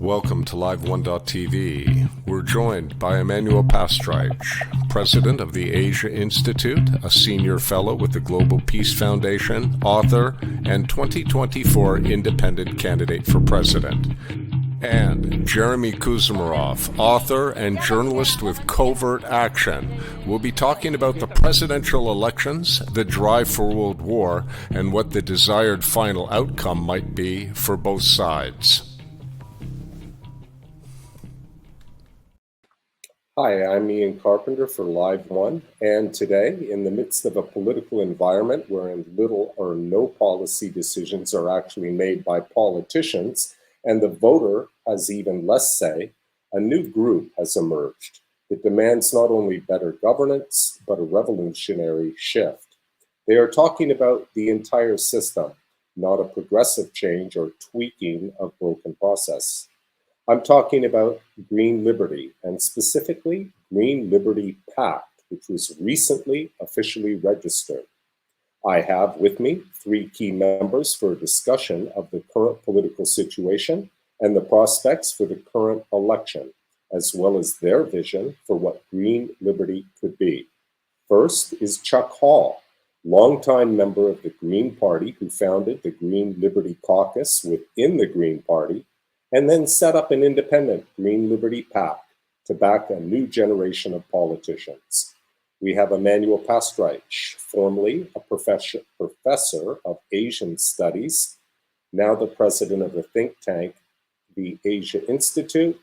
Welcome to LiveONE.tv. We're joined by Emaneul Pastreich, President of the Asia Institute, a Senior Fellow with the Global Peace Foundation, author, and 2024 Independent Candidate for President. And Jeremy Kuzmarov, author and journalist with Covert Action. We'll be talking about the presidential elections, the drive for world war, and what the desired final outcome might be for both sides. Hi, I'm Ian Carpenter for LiveONE, and today, in the midst of a political environment wherein little or no policy decisions are actually made by politicians, and the voter has even less say, a new group has emerged. It demands not only better governance, but a revolutionary shift. They are talking about the entire system, not a progressive change or tweaking of broken process. I'm talking about Green Liberty, and specifically Green Liberty PAC, which was recently officially registered. I have with me three key members for a discussion of the current political situation and the prospects for the current election, as well as their vision for what Green Liberty could be. First is Chuck Hall, longtime member of the Green Party who founded the Green Liberty Caucus within the Green Party, and then set up an independent Green Liberty PAC to back a new generation of politicians. We have Emaneul Pastreich, formerly a professor of Asian Studies, now the president of the think tank, the Asia Institute,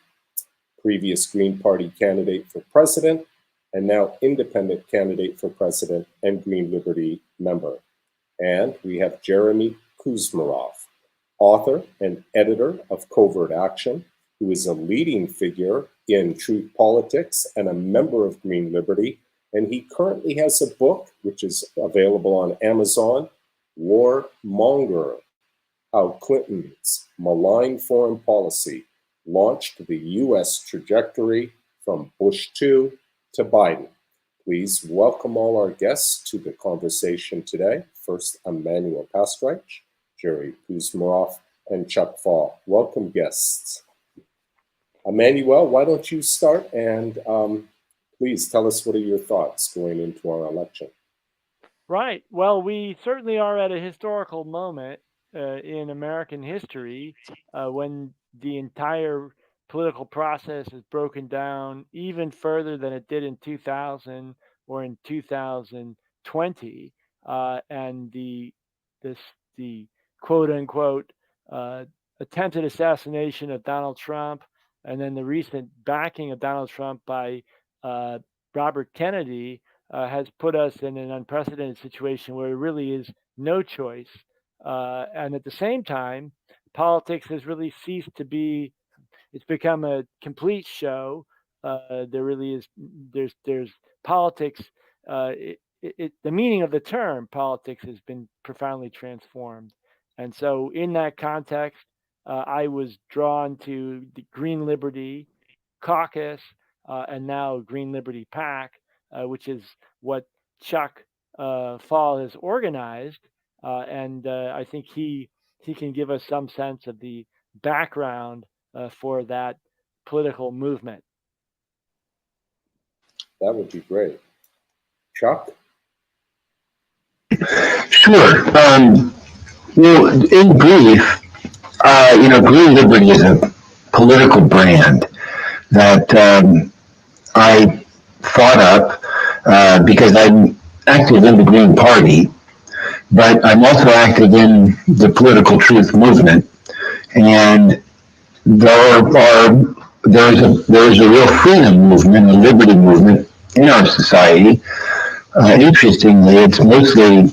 previous Green Party candidate for president, and now independent candidate for president and Green Liberty member. And we have Jeremy Kuzmarov, author and editor of Covert Action, who is a leading figure in truth politics and a member of Green Liberty. And he currently has a book, which is available on Amazon, Warmonger: How Clinton's Malign Foreign Policy Launched the U.S. Trajectory from Bush 2 to Biden. Please welcome all our guests to the conversation today. First, Emaneul Pastreich, Jerry Kuzmarov, and Chuck Fall. Welcome, guests. Emaneul, why don't you start and please tell us what are your thoughts going into our election? Right. Well, we certainly are at a historical moment in American history when the entire political process is broken down even further than it did in 2000 or in 2020, and the quote-unquote attempted assassination of Donald Trump, and then the recent backing of Donald Trump by Robert Kennedy has put us in an unprecedented situation where there really is no choice. And at the same time, politics has really ceased to be, it's become a complete show. There really is, there's politics, the meaning of the term politics has been profoundly transformed. And so in that context, I was drawn to the Green Liberty Caucus and now Green Liberty PAC, which is what Chuck Fall has organized. And I think he can give us some sense of the background for that political movement. That would be great. Chuck? Sure. Well, in brief, Green Liberty is a political brand that I thought up because I'm active in the Green Party, but I'm also active in the political truth movement, and there's a real freedom movement, a liberty movement in our society. Interestingly, it's mostly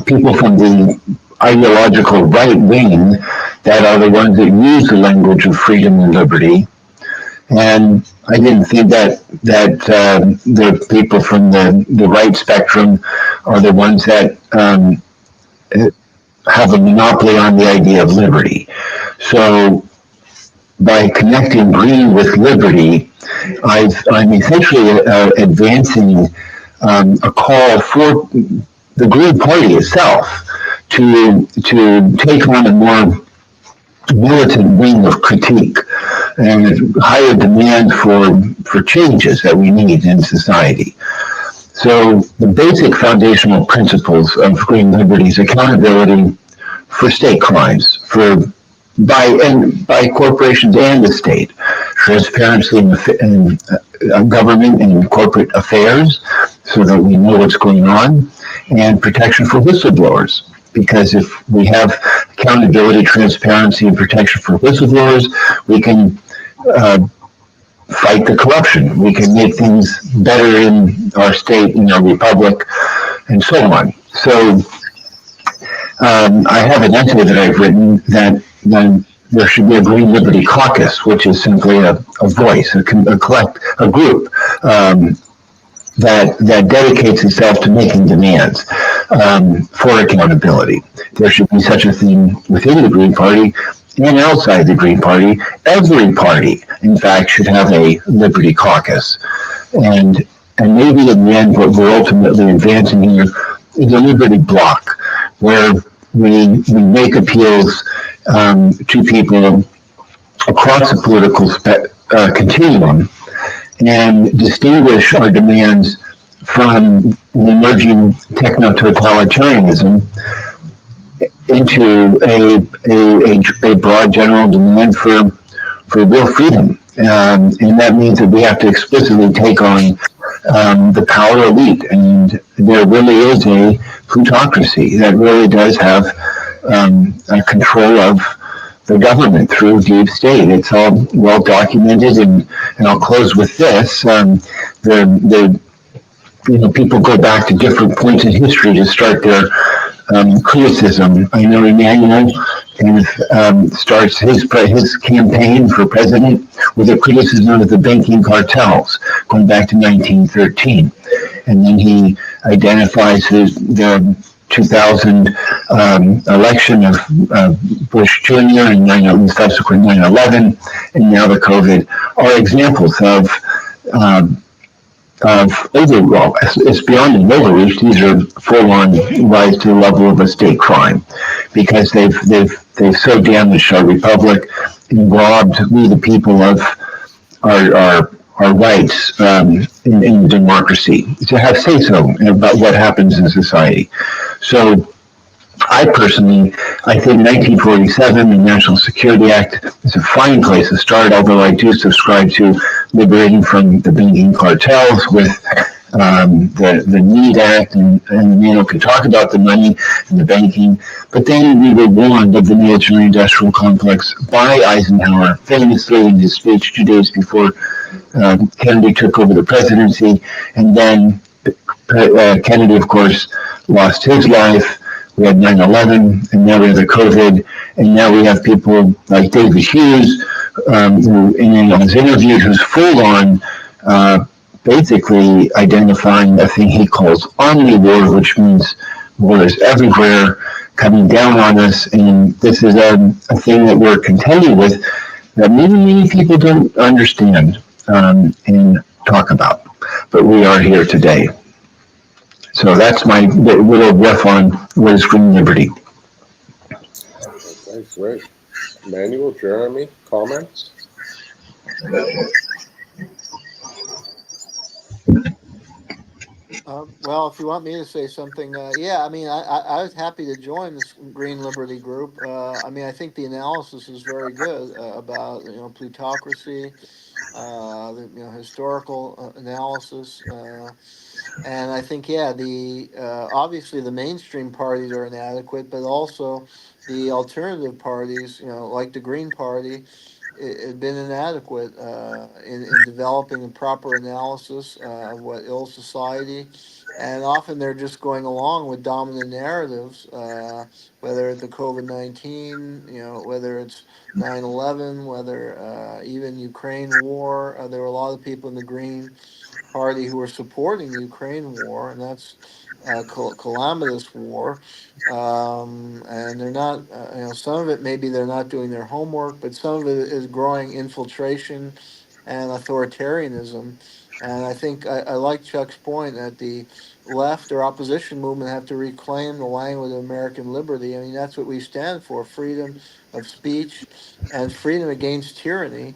people from the ideological right wing that are the ones that use the language of freedom and liberty. And I didn't think that the people from the right spectrum are the ones that have a monopoly on the idea of liberty. So by connecting green with liberty, I'm essentially advancing a call for the Green Party itself to take on a more militant wing of critique and a higher demand for changes that we need in society. So the basic foundational principles of green liberty is accountability for state crimes, by corporations and the state, transparency in government and corporate affairs, so that we know what's going on, and protection for whistleblowers. Because if we have accountability, transparency, and protection for whistleblowers, we can fight the corruption. We can make things better in our state, in our republic, and so on. So I have an essay that I've written that there should be a Green Liberty Caucus, which is simply a voice, a group that dedicates itself to making demands for accountability. There should be such a thing within the Green Party and outside the Green Party. Every party, in fact, should have a Liberty Caucus. And maybe in the end, what we're ultimately advancing here is a Liberty Bloc, where we make appeals to people across the political continuum and distinguish our demands from the emerging techno-totalitarianism into a broad general demand for real freedom. And that means that we have to explicitly take on the power elite. And there really is a plutocracy that really does have a control of the government through deep state. It's all well documented, and I'll close with this. People go back to different points in history to start their criticism. I know Emanuel starts his campaign for president with a criticism of the banking cartels, going back to 1913, and then he identifies the 2000 election of Bush Jr. and the subsequent 9/11, and now the COVID are examples of overall. It's beyond an overreach. These are full-on rise to the level of a state crime, because they've so damaged our republic and robbed we the people of our rights in democracy to have say-so about what happens in society. So I think 1947, the National Security Act, is a fine place to start, although I do subscribe to liberating from the banking cartels with the NEED Act, and Emanuel could talk about the money and the banking. But then we were warned of the military-industrial complex by Eisenhower, famously in his speech 2 days before Kennedy took over the presidency. And then Kennedy, of course, lost his life. We had 9/11, and now we have the COVID, and now we have people like David Hughes, who in his interview, who's full on basically identifying a thing he calls omni-war, which means war is everywhere, coming down on us, and this is a thing that we're contending with that many people don't understand and talk about, but we are here today. So that's my little riff on what is green liberty. Okay, great. Emanuel, Jeremy, comments? Well, if you want me to say something, yeah, I mean, I was happy to join this Green Liberty group. I mean, I think the analysis is very good about plutocracy, historical analysis, and I think the obviously the mainstream parties are inadequate, but also the alternative parties, like the Green Party, had been inadequate in developing a proper analysis of what ill society, and often they're just going along with dominant narratives, whether it's the COVID-19, whether it's 9/11, whether even Ukraine war. There were a lot of people in the Green Party who were supporting the Ukraine war, and that's a calamitous war. And they're not, some of it maybe they're not doing their homework, but some of it is growing infiltration and authoritarianism. And I think I like Chuck's point that the left or opposition movement have to reclaim the language of American liberty. I mean, that's what we stand for: freedom of speech and freedom against tyranny.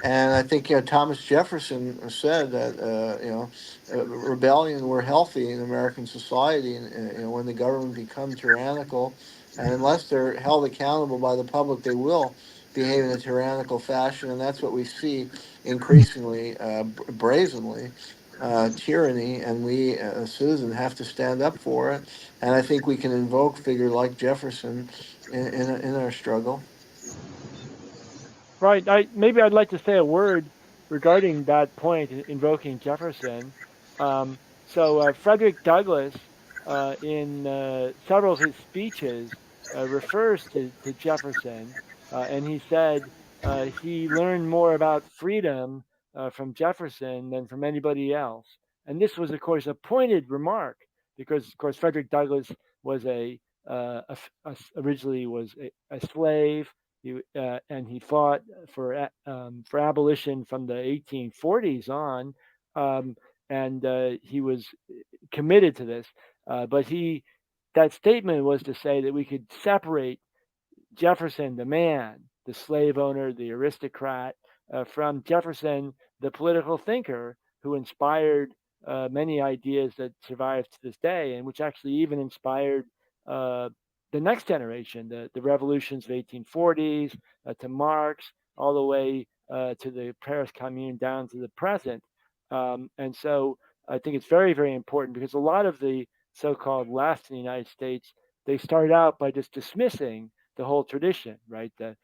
And I think Thomas Jefferson said that rebellion were healthy in American society, and when the government become tyrannical, and unless they're held accountable by the public, they will behave in a tyrannical fashion, and that's what we see increasingly, brazenly. Tyranny, and we as citizens have to stand up for it. And I think we can invoke figure like Jefferson in our struggle. Right. Maybe I'd like to say a word regarding that point, invoking Jefferson. Frederick Douglass, in several of his speeches, refers to Jefferson, and he said he learned more about freedom from Jefferson than from anybody else. And this was, of course, a pointed remark because, of course, Frederick Douglass was originally was a slave. And he fought for abolition from the 1840s on, and he was committed to this. But that statement was to say that we could separate Jefferson, the man, the slave owner, the aristocrat, from Jefferson, the political thinker who inspired many ideas that survive to this day, and which actually even inspired uh, the next generation, the revolutions of 1840s to Marx, all the way to the Paris Commune down to the present. And so I think it's very, very important because a lot of the so-called left in the United States, they started out by just dismissing the whole tradition, right? The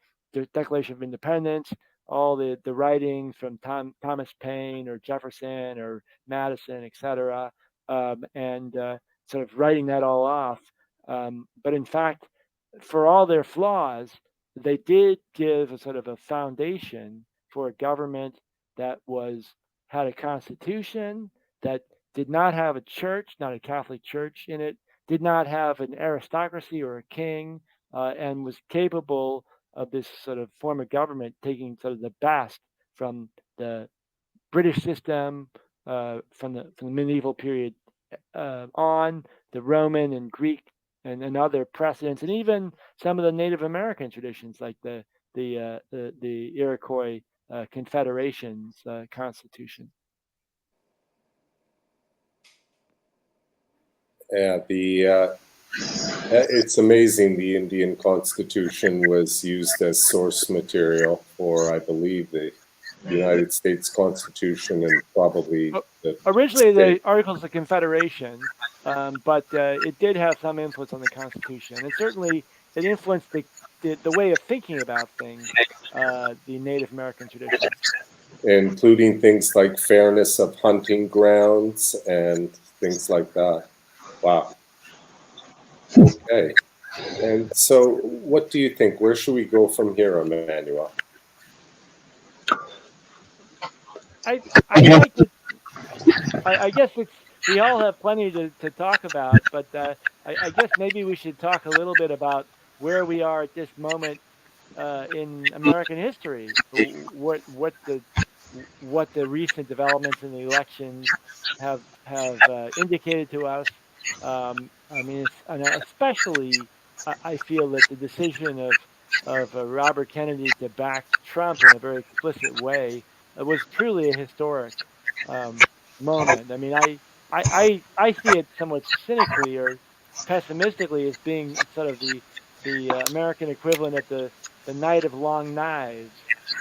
Declaration of Independence, all the writings from Thomas Paine or Jefferson or Madison, etc., and sort of writing that all off. But in fact, for all their flaws, they did give a sort of a foundation for a government that had a constitution, that did not have a church, not a Catholic church in it, did not have an aristocracy or a king, and was capable of this sort of form of government taking sort of the best from the British system, from the medieval period on, the Roman and Greek and other precedents, and even some of the Native American traditions like the Iroquois Confederation's constitution. Yeah, it's amazing. The Indian Constitution was used as source material for, I believe, the United States Constitution and probably originally the Articles of Confederation, but it did have some influence on the Constitution, and certainly it influenced the way of thinking about things, the Native American traditions, including things like fairness of hunting grounds and things like that. Wow. Okay. And so what do you think? Where should we go from here, Emanuel? I guess we all have plenty to talk about, but I guess maybe we should talk a little bit about where we are at this moment in American history. What the recent developments in the elections have indicated to us. I mean, and especially I feel that the decision of Robert Kennedy to back Trump in a very explicit way was truly a historic moment. I mean, I see it somewhat cynically or pessimistically as being sort of the American equivalent of the Night of Long Knives,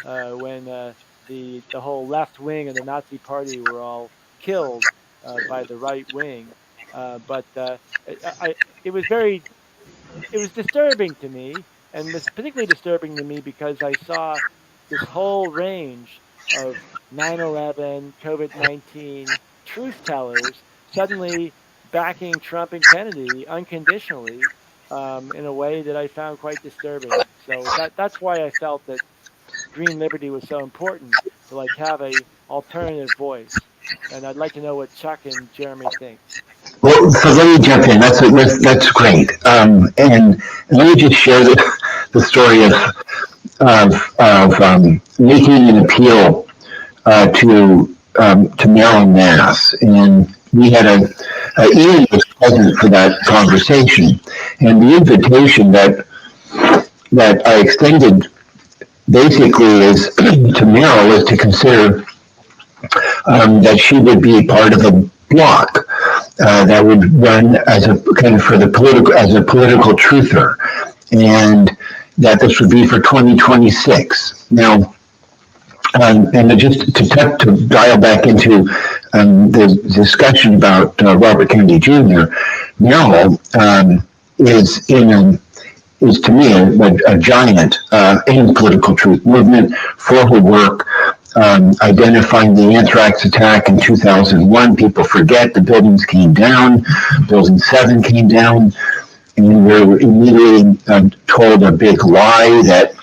when the whole left wing of the Nazi Party were all killed by the right wing. But it was disturbing to me, and was particularly disturbing to me because I saw this whole range of 9/11, COVID-19 truth tellers suddenly backing Trump and Kennedy unconditionally, in a way that I found quite disturbing. So that's why I felt that Green Liberty was so important to like have a alternative voice. And I'd like to know what Chuck and Jeremy think. Well, so let me jump in. That's great. And let me just share the story of making an appeal to to Maryland, Mass, and we had Ian was present for that conversation, and the invitation that I extended basically is to Meryl is to consider that she would be part of a bloc that would run as a kind of for the political as a political truther, and that this would be for 2026. Now, and just to dial back into the discussion about Robert Kennedy Jr., Meryl is to me a giant in the political truth movement for her work. Identifying the anthrax attack in 2001. People forget the buildings came down, Building 7 came down, and we were immediately told a big lie that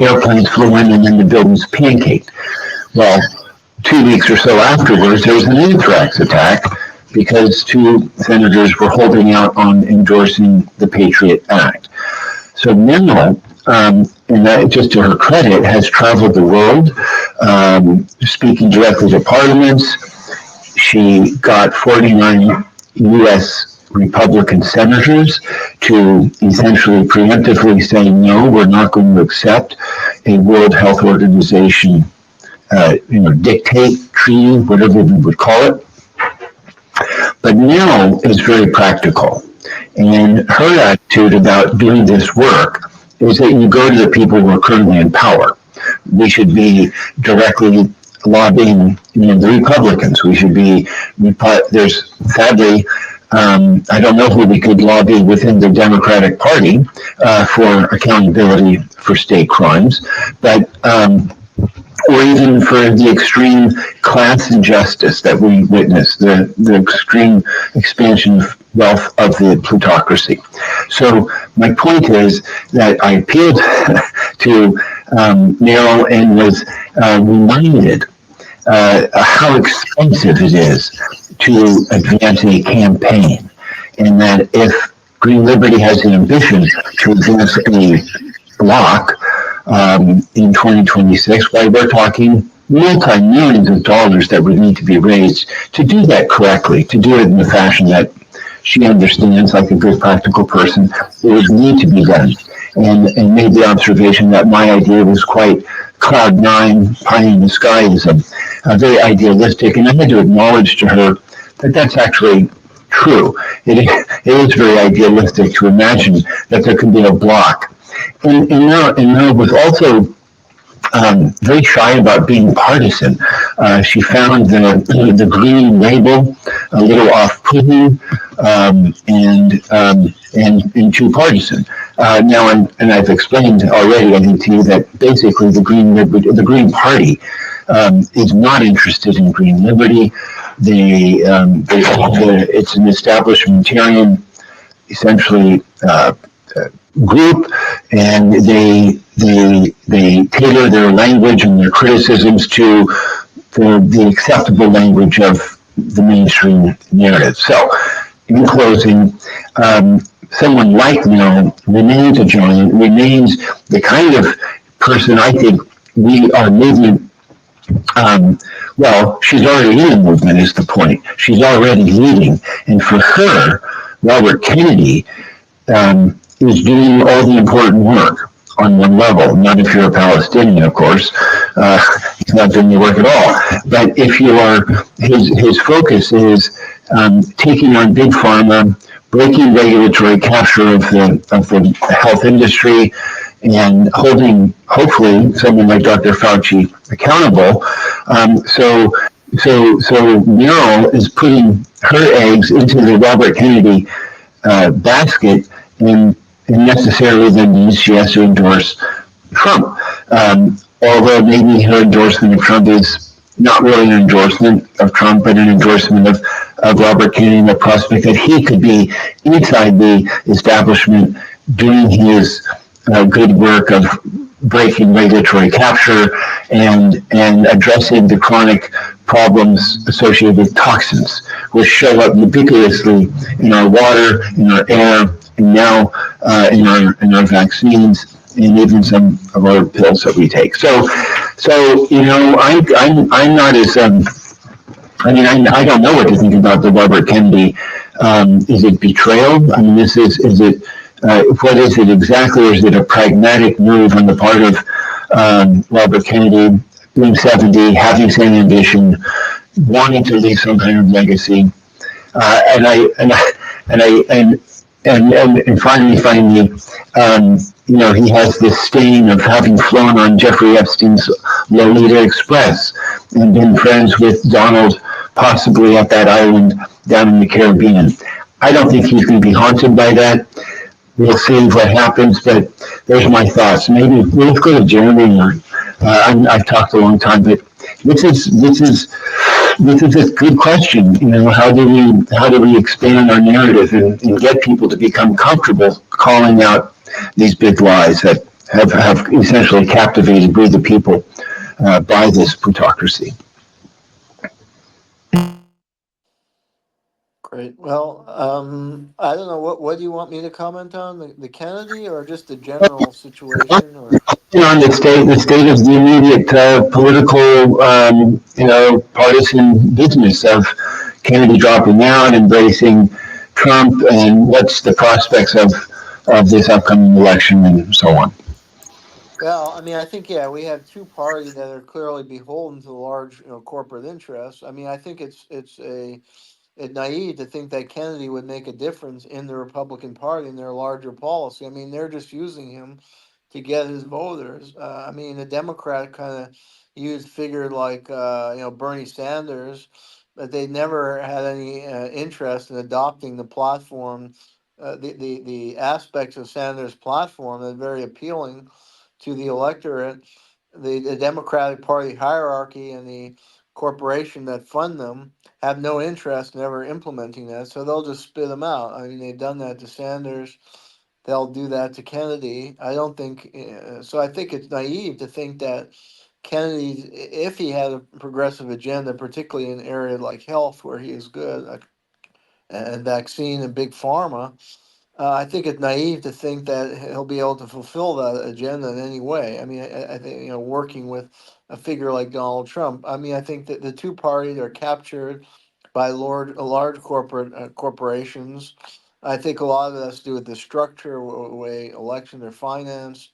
airplanes flew in and then the buildings pancaked. Well, 2 weeks or so afterwards, there was an anthrax attack because 2 senators were holding out on endorsing the Patriot Act. So Emanuel, and that, just to her credit, has traveled the world, speaking directly to parliaments. She got 49 U.S. Republican senators to essentially preemptively say, no, we're not going to accept a World Health Organization, dictate, treaty, whatever we would call it. But now is very practical. And her attitude about doing this work is that you go to the people who are currently in power. We should be directly lobbying, the Republicans. We should be, there's sadly, I don't know who we could lobby within the Democratic Party for accountability for state crimes, but or even for the extreme class injustice that we witness, the extreme expansion of wealth of the plutocracy. So my point is that I appealed to Meryl and was reminded how expensive it is to advance a campaign, and that if Green Liberty has the ambition to advance a bloc in 2026, why we're talking multi-millions of dollars that would need to be raised to do that correctly, to do it in the fashion that she understands, like a good practical person. It would need to be done, and made the observation that my idea was quite cloud nine, pie in the skyism, very idealistic, and I had to acknowledge to her that that's actually true. It is very idealistic to imagine that there could be a bloc. And Meryl was also very shy about being partisan. She found the green label a little off-putting and too partisan. Now, and I've explained already, I think, to you that basically the Green Party is not interested in Green Liberty. It's an establishmentarian, essentially, group, and they tailor their language and their criticisms to the acceptable language of the mainstream narrative. So, in closing, someone like Meryl remains a giant, remains the kind of person I think our movement, she's already in the movement is the point. She's already leading. And for her, Robert Kennedy is doing all the important work on one level. Not if you're a Palestinian, of course. He's not doing the work at all. But if you are, his focus is taking on big pharma, breaking regulatory capture of the health industry, and holding, hopefully, someone like Dr. Fauci accountable. So Meryl is putting her eggs into the Robert Kennedy basket, and necessarily then means she has to endorse Trump. Although maybe her endorsement of Trump is not really an endorsement of Trump, but an endorsement of Robert Kennedy, and the prospect that he could be inside the establishment doing his good work of breaking regulatory capture and addressing the chronic problems associated with toxins, which show up ubiquitously in our water, in our air, and now in our vaccines, and even some of our pills that we take. So I'm not as I mean, I don't know what to think about the Robert Kennedy. Is it betrayal? I mean, is it, what is it exactly? Or is it a pragmatic move on the part of Robert Kennedy, being 70, having same ambition, wanting to leave some kind of legacy? And finally, he has this stain of having flown on Jeffrey Epstein's Lolita Express and been friends with Donald, possibly at that island down in the Caribbean. I don't think he's going to be haunted by that. We'll see what happens, but there's my thoughts. Maybe let's go to Jeremy. I've talked a long time, but this is this is this is a good question. How do we expand our narrative and get people to become comfortable calling out these big lies that have essentially captivated we the people by this plutocracy? Great. Well, I don't know what do you want me to comment on, the Kennedy or just the general situation, or On the state of the immediate political, partisan business of Kennedy dropping out, embracing Trump, and what's the prospects of this upcoming election, and so on. well, I mean, I think yeah, we have two parties that are clearly beholden to large corporate interests. I mean, I think it's naive to think that Kennedy would make a difference in the Republican Party and their larger policy. I mean, they're just using him to get his voters. I mean, the Democrat kind of used figure like Bernie Sanders, but they never had any interest in adopting the platform, the aspects of Sanders' platform that are very appealing to the electorate. The Democratic Party hierarchy and the corporation that fund them have no interest in ever implementing that, so they'll just spit them out. I mean, they've done that to Sanders. They'll do that to Kennedy. I don't think so. I think it's naive to think that Kennedy, if he had a progressive agenda, particularly in an area like health where he is good, and vaccine and big pharma, I think it's naive to think that he'll be able to fulfill that agenda in any way. I mean, I think working with a figure like Donald Trump. I mean, I think that the two parties are captured by large corporations. I think a lot of it has to do with the structure, way elections are financed,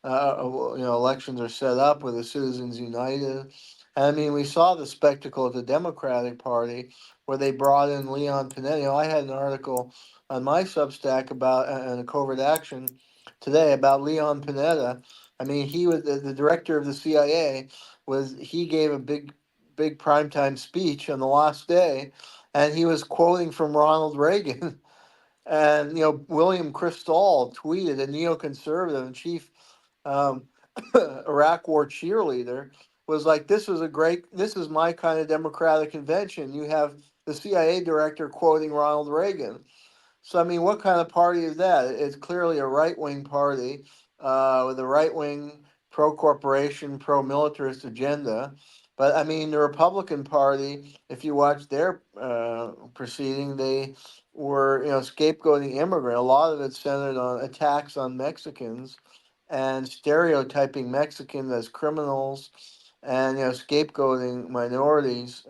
elections are set up with the Citizens United. And I mean, we saw the spectacle of the Democratic Party where they brought in Leon Panetta. I had an article on my Substack about and a covert action today about Leon Panetta. I mean, he was the director of the CIA. He gave a big primetime speech on the last day, and he was quoting from Ronald Reagan. And William Kristol tweeted, a neoconservative and chief um, Iraq War cheerleader, was like, "This is my kind of democratic convention. You have the CIA director quoting Ronald Reagan." So I mean, what kind of party is that? It's clearly a right wing party with a right wing pro corporation, pro militarist agenda. But I mean, the Republican Party, if you watch their proceeding, they were scapegoating immigrant. A lot of it centered on attacks on Mexicans and stereotyping Mexicans as criminals, and scapegoating minorities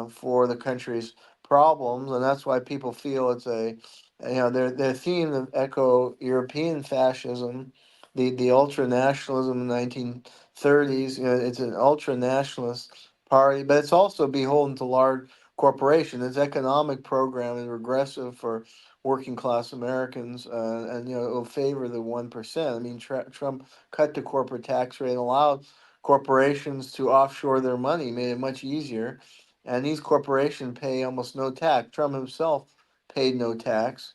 for the country's problems, and that's why people feel it's a their theme of echo European fascism, the ultra nationalism in the 1930s. It's an ultra nationalist party, but it's also beholden to large corporation. Its economic program is regressive for working class Americans, and it'll favor the 1%. I mean, Trump cut the corporate tax rate and allowed corporations to offshore their money, made it much easier, and these corporations pay almost no tax. Trump himself paid no tax,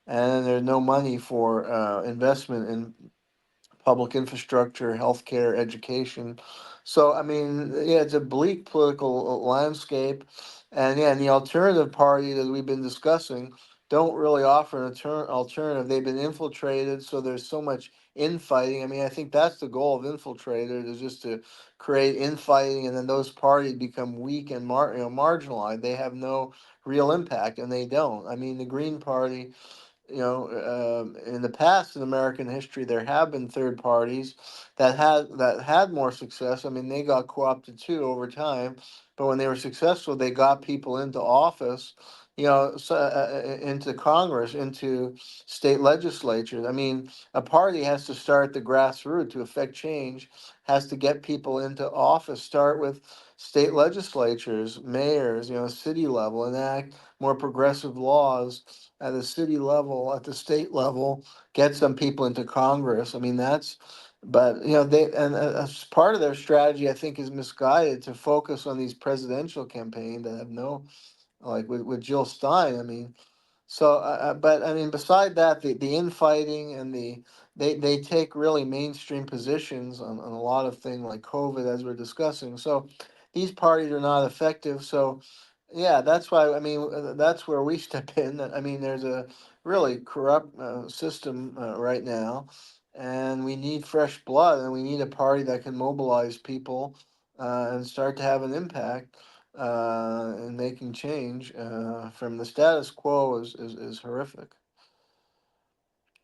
and there's no money for investment in public infrastructure, healthcare, education. So I mean, yeah, it's a bleak political landscape, and yeah, and the alternative party that we've been discussing don't really offer an alternative. They've been infiltrated, so there's so much infighting. I mean, I think that's the goal of infiltrators, is just to create infighting, and then those parties become weak and marginalized. They have no real impact, and they don't. I mean, the Green Party in the past in American history, there have been third parties that had more success. I mean, they got co-opted too over time, but when they were successful, they got people into office, into Congress, into state legislatures. I mean, a party has to start at the grassroots to affect change, has to get people into office, start with state legislatures, mayors, city level, enact more progressive laws at the city level, at the state level, get some people into Congress. I mean, but they, and as part of their strategy, I think, is misguided to focus on these presidential campaigns that have no, like with Jill Stein. I mean, but I mean, beside that, the infighting and they take really mainstream positions on a lot of things like COVID, as we're discussing. So these parties are not effective. So yeah, that's why, I mean, that's where we step in. I mean, there's a really corrupt system right now, and we need fresh blood, and we need a party that can mobilize people and start to have an impact and making change from the status quo is horrific.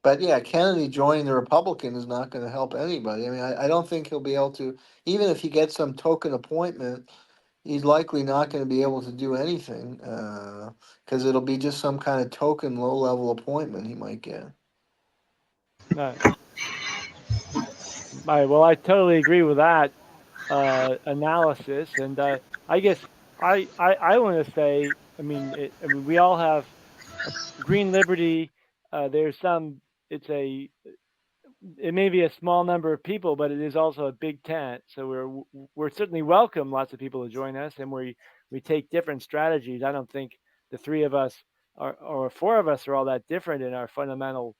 But yeah, Kennedy joining the Republican is not going to help anybody. I mean, I don't think he'll be able to, even if he gets some token appointment, he's likely not going to be able to do anything because it'll be just some kind of token low level appointment he might get. Right. Right. Well, I totally agree with that analysis, and I guess I want to say, I mean, we all have green liberty. There's some. It's a it may be a small number of people, but it is also a big tent. So we're certainly welcome lots of people to join us, and we take different strategies. I don't think the three of us or four of us are all that different in our fundamental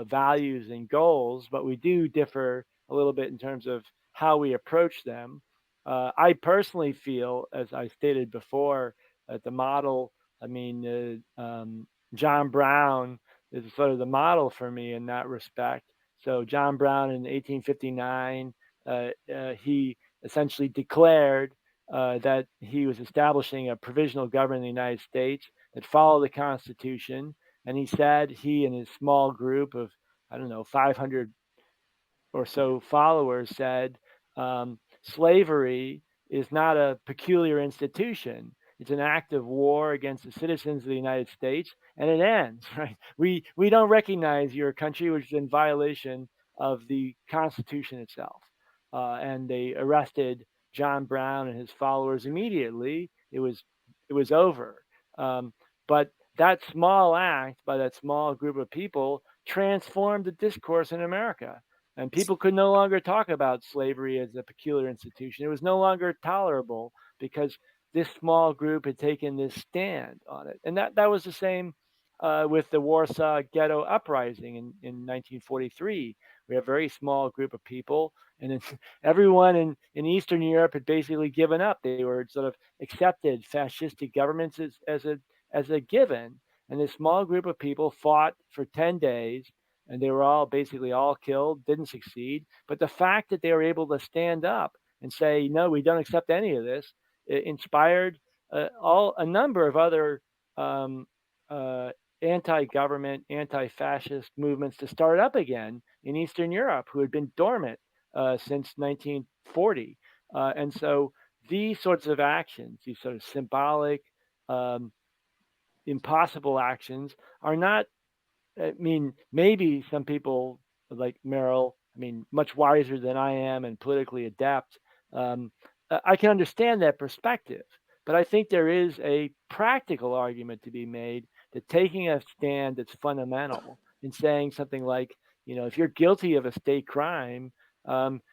values and goals, but we do differ a little bit in terms of how we approach them. I personally feel, as I stated before, that the model. I mean, John Brown is sort of the model for me in that respect. So John Brown in 1859, he essentially declared that he was establishing a provisional government in the United States that followed the Constitution. And he said he and his small group of, I don't know, 500 or so followers said slavery is not a peculiar institution. It's an act of war against the citizens of the United States, and it ends. Right? We don't recognize your country, which is in violation of the Constitution itself. And they arrested John Brown and his followers immediately. It was over. Um, but that small act by that small group of people transformed the discourse in America, and people could no longer talk about slavery as a peculiar institution. It was no longer tolerable because this small group had taken this stand on it. And that was the same with the Warsaw Ghetto Uprising in 1943. We have a very small group of people, and then everyone in Eastern Europe had basically given up. They were sort of accepted fascistic governments as a given. And this small group of people fought for 10 days, and they were all basically all killed, didn't succeed. But the fact that they were able to stand up and say, no, we don't accept any of this, it inspired a number of other um, uh, anti-government, anti-fascist movements to start up again in Eastern Europe, who had been dormant since 1940. And so these sorts of actions, these sort of symbolic, um, impossible actions, are not, I mean, maybe some people like Merrill, I mean, much wiser than I am and politically adept, um, I can understand that perspective. But I think there is a practical argument to be made that taking a stand that's fundamental in saying something like, if you're guilty of a state crime,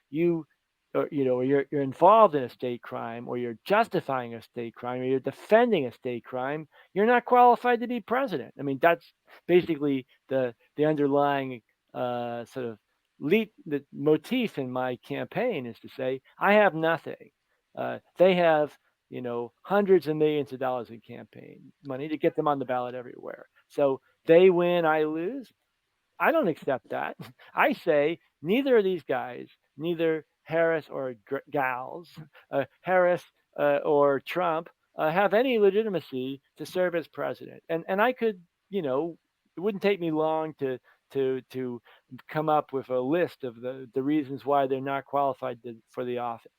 you, or, or you're involved in a state crime, or you're justifying a state crime, or you're defending a state crime, you're not qualified to be president. I mean, that's basically the underlying sort of the motif in my campaign is to say I have nothing. They have hundreds of millions of dollars in campaign money to get them on the ballot everywhere. So they win, I lose. I don't accept that. I say neither of these guys, neither Harris or Gals, Harris or Trump, have any legitimacy to serve as president. And I could, wouldn't take me long to come up with a list of the reasons why they're not qualified for the office.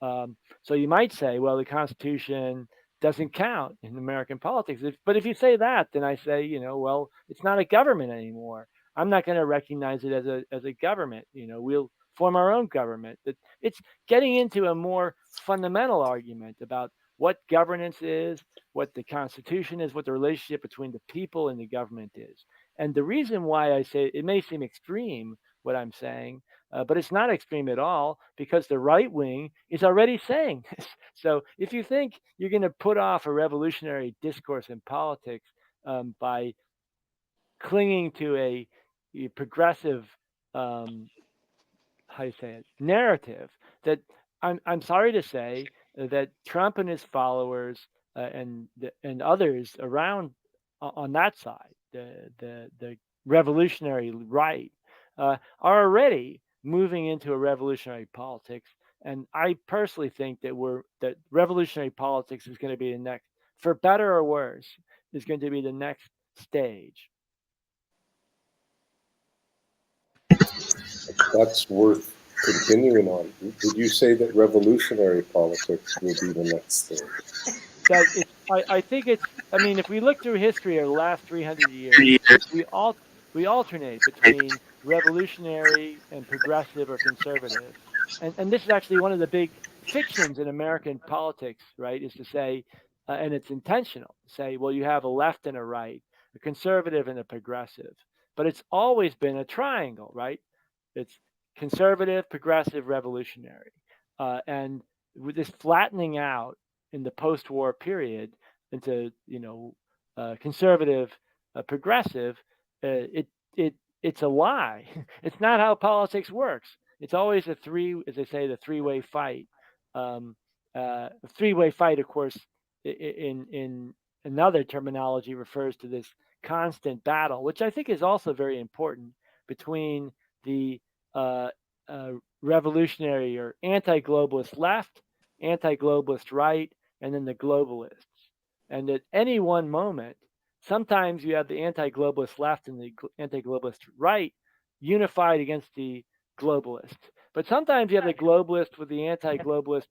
So you might say, well, the Constitution doesn't count in American politics. But if you say that, then I say, well, it's not a government anymore. I'm not going to recognize it as a government. We'll form our own government. It's getting into a more fundamental argument about what governance is, what the Constitution is, what the relationship between the people and the government is. And the reason why I say it may seem extreme, what I'm saying, but it's not extreme at all, because the right wing is already saying this. So if you think you're going to put off a revolutionary discourse in politics by clinging to a progressive, how you say it, narrative, that I'm sorry to say that Trump and his followers and others around on that side, the revolutionary right, are already moving into a revolutionary politics. And I personally think that revolutionary politics is going to be the next, for better or worse, is going to be the next stage. That's worth continuing on. Would you say that revolutionary politics will be the next thing? I think it's. I mean, if we look through history over the last 300 years, we alternate between revolutionary and progressive or conservative, and this is actually one of the big fictions in American politics, right? Is to say, and it's intentional, to say, well, you have a left and a right, a conservative and a progressive, but it's always been a triangle, right? It's conservative, progressive, revolutionary, and with this flattening out in the post-war period into conservative, progressive, it's a lie. It's not how politics works. It's always as they say, the three-way fight. A three-way fight, of course, in another terminology, refers to this constant battle, which I think is also very important, between the revolutionary or anti-globalist left, anti-globalist right, and then the globalists. And at any one moment, sometimes you have the anti-globalist left and the anti-globalist right unified against the globalists. But sometimes you have the globalist with the anti-globalist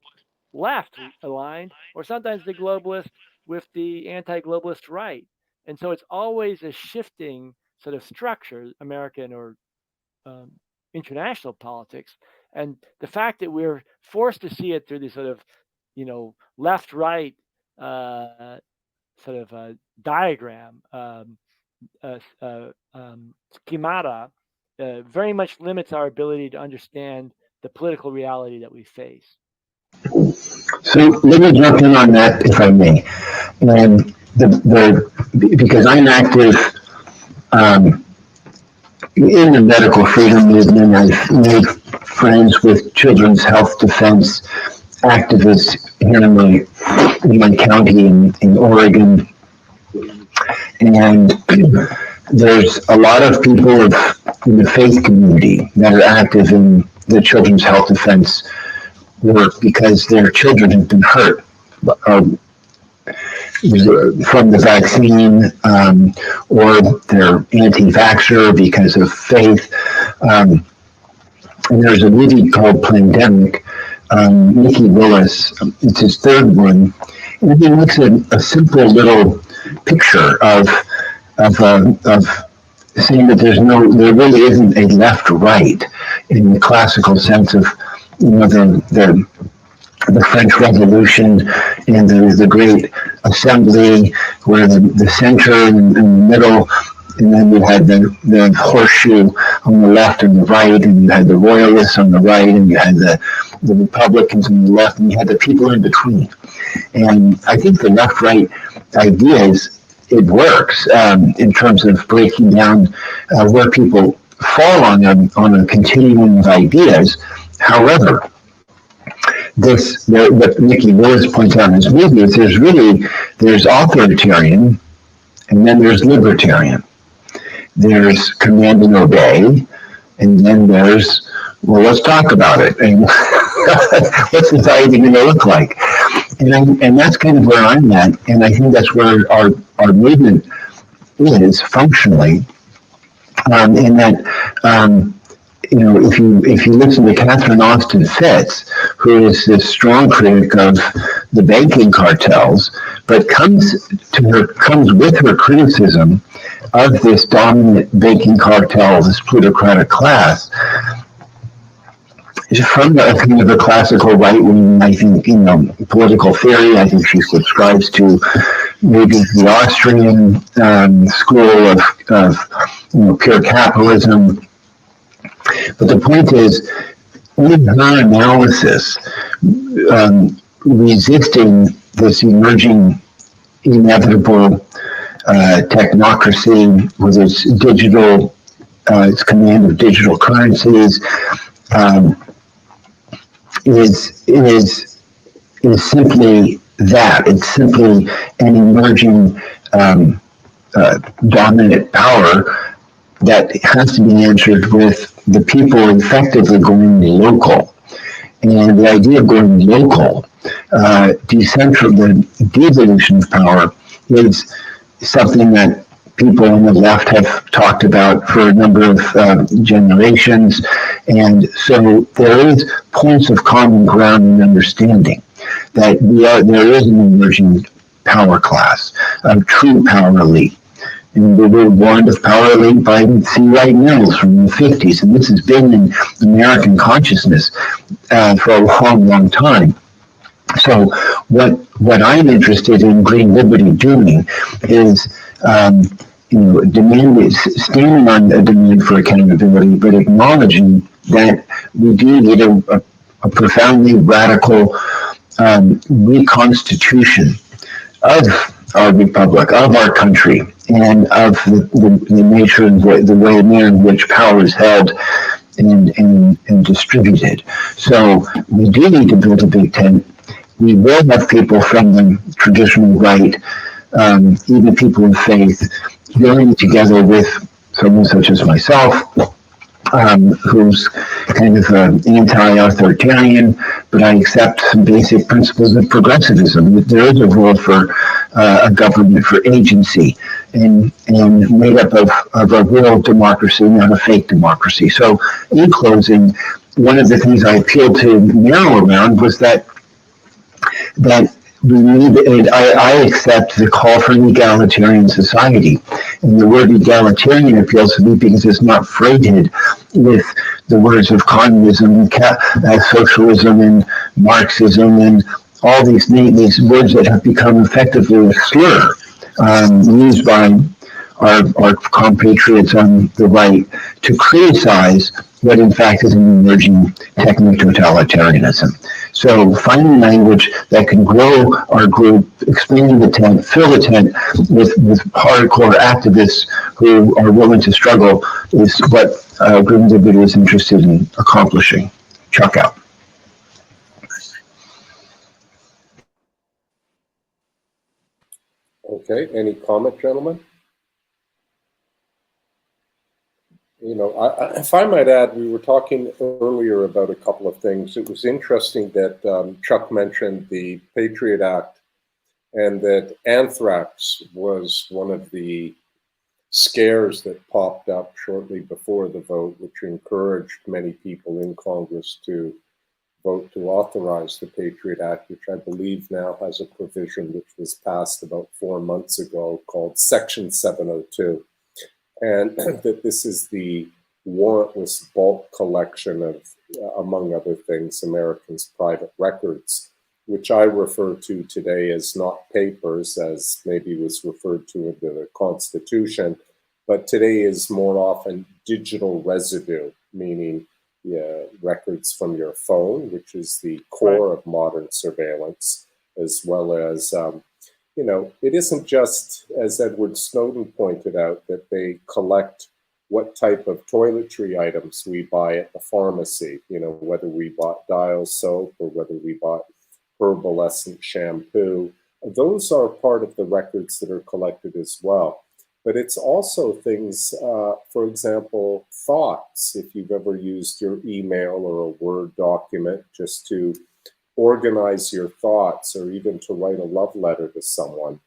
left aligned, or sometimes the globalist with the anti-globalist right. And so it's always a shifting sort of structure, American or international politics. And the fact that we're forced to see it through this sort of, left-right sort of diagram, schemata, very much limits our ability to understand the political reality that we face. So let me jump in on that, if I may. And because I'm active in the medical freedom movement, I've made friends with children's health defense activists here in my county in Oregon. And there's a lot of people in the faith community that are active in the children's health defense work because their children have been hurt from the vaccine, or they're anti-vaxxer because of faith. And there's a movie called Plandemic. Mickey Willis, it's his third one, and he makes a simple little picture of saying that there really isn't a left-right in the classical sense of the French Revolution and the Great Assembly, where the center and the middle, and then you had the horseshoe on the left and the right, and you had the royalists on the right, and you had the Republicans on the left, and you had the people in between. And I think the left-right ideas, it works in terms of breaking down where people fall on a continuum of ideas. However, what Mickey Willis points out in his movie is there's authoritarian, and then there's libertarian. There's command and obey, and then there's, well, let's talk about it, and what's society going to look like? And that's kind of where I'm at, and I think that's where our movement is functionally, in that, if you listen to Catherine Austin Fitts, who is this strong critic of the banking cartels, but comes with her criticism of this dominant banking cartel, this plutocratic class, from the kind of a classical right-wing, I think, political theory. I think she subscribes to maybe the Austrian school of pure capitalism. But the point is, in her analysis, resisting this emerging inevitable technocracy with its command of digital currencies, is simply that. It's simply an emerging dominant power that has to be answered with the people effectively going local. And the idea of going local, the devolution of power, is something that people on the left have talked about for a number of generations. And so there is points of common ground and understanding that there is an emerging power class, a true power elite. And we were warned of power elite by C. Wright Mills from the 50s, and this has been in American consciousness for a long, long time. So what I'm interested in Green Liberty doing is standing on a demand for accountability, but acknowledging that we do need a profoundly radical reconstitution of our republic, of our country, and of the nature and the way in which power is held and distributed. So we do need to build a big tent. We will have people from the traditional right, even people of faith, joining together with someone such as myself, who's kind of anti-authoritarian, but I accept some basic principles of progressivism. There is a role for a government, for agency, and made up of a real democracy, not a fake democracy. So in closing, one of the things I appealed to Meryl around was that we need, and I accept the call for an egalitarian society. And the word egalitarian appeals to me because it's not freighted with the words of communism, socialism, and Marxism, and all these words that have become effectively a slur used by our compatriots on the right to criticize what in fact is an emerging techno-totalitarianism. So finding language that can grow our group, expanding the tent, fill the tent with hardcore activists who are willing to struggle is what Green Liberty is interested in accomplishing. Chuck out. Okay, any comment, gentlemen? If I might add, we were talking earlier about a couple of things. It was interesting that Chuck mentioned the Patriot Act and that anthrax was one of the scares that popped up shortly before the vote, which encouraged many people in Congress to vote to authorize the Patriot Act, which I believe now has a provision which was passed about 4 months ago called Section 702. And that this is the warrantless bulk collection of, among other things, Americans' private records, which I refer to today as not papers, as maybe was referred to in the Constitution, but today is more often digital residue, meaning records from your phone, which is the core of modern surveillance, as well as it isn't just, as Edward Snowden pointed out, that they collect what type of toiletry items we buy at the pharmacy, whether we bought Dial soap or whether we bought Herbalescent shampoo. Those are part of the records that are collected as well. But it's also things, for example, thoughts. If you've ever used your email or a Word document just to organize your thoughts or even to write a love letter to someone,